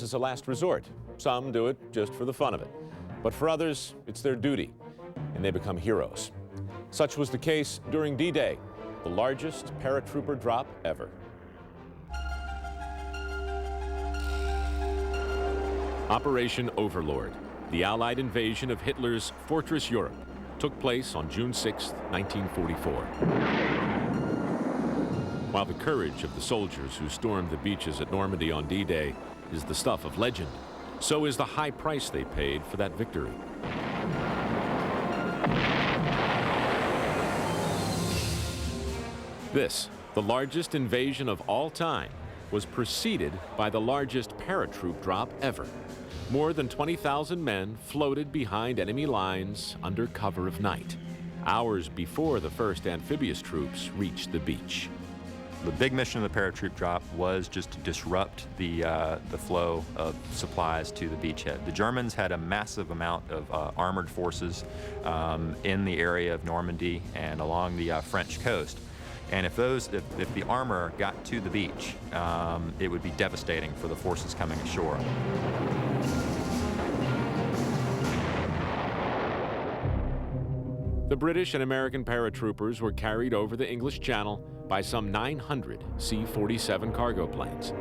Is a last resort. Some do it just for the fun of it. But for others, it's their duty, and they become heroes. Such was the case during D-Day, the largest paratrooper drop ever. Operation Overlord, the Allied invasion of Hitler's Fortress Europe, took place on June 6, 1944. While the courage of the soldiers who stormed the beaches at Normandy on D-Day is the stuff of legend, so is the high price they paid for that victory. This, the largest invasion of all time, was preceded by the largest paratroop drop ever. More than 20,000 men floated behind enemy lines under cover of night, hours before the first amphibious troops reached the beach. The big mission of the paratroop drop was just to disrupt the flow of supplies to the beachhead. The Germans had a massive amount of armored forces in the area of Normandy and along the French coast. And if the armor got to the beach, it would be devastating for the forces coming ashore. The British and American paratroopers were carried over the English Channel by some 900 C-47 cargo planes.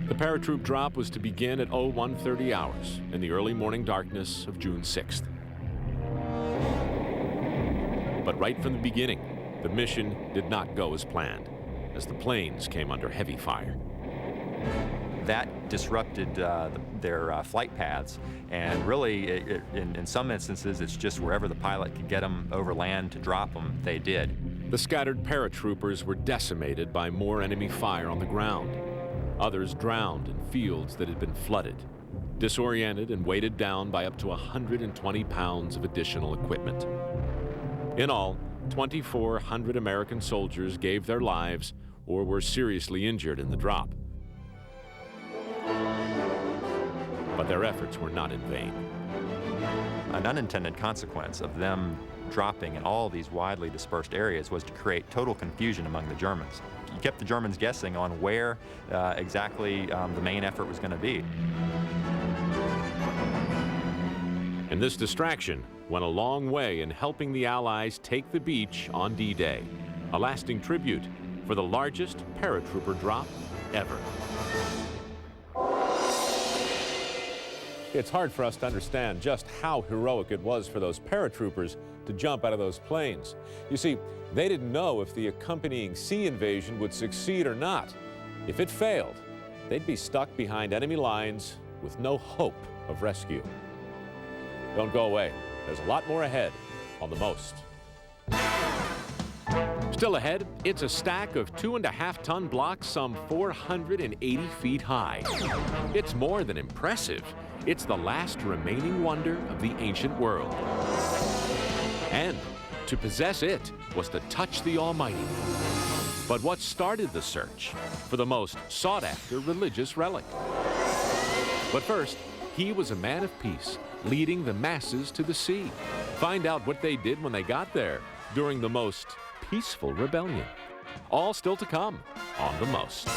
The paratroop drop was to begin at 01:30 hours in the early morning darkness of June 6th. But right from the beginning, the mission did not go as planned, as the planes came under heavy fire. That disrupted their flight paths, and really, in some instances, it's just wherever the pilot could get them over land to drop them, they did. The scattered paratroopers were decimated by more enemy fire on the ground. Others drowned in fields that had been flooded, disoriented and weighted down by up to 120 pounds of additional equipment. In all, 2,400 American soldiers gave their lives or were seriously injured in the drop. But their efforts were not in vain. An unintended consequence of them dropping in all these widely dispersed areas was to create total confusion among the Germans. You kept the Germans guessing on where exactly the main effort was going to be. And this distraction went a long way in helping the Allies take the beach on D-Day, a lasting tribute for the largest paratrooper drop ever. It's hard for us to understand just how heroic it was for those paratroopers to jump out of those planes. You see, they didn't know if the accompanying sea invasion would succeed or not. If it failed, they'd be stuck behind enemy lines with no hope of rescue. Don't go away. There's a lot more ahead on The Most. Still ahead, it's a stack of 2.5-ton blocks some 480 feet high. It's more than impressive. It's the last remaining wonder of the ancient world. And to possess it was to touch the Almighty. But what started the search for the most sought-after religious relic? But first, he was a man of peace, leading the masses to the sea. Find out what they did when they got there during the most peaceful rebellion. All still to come on The Most.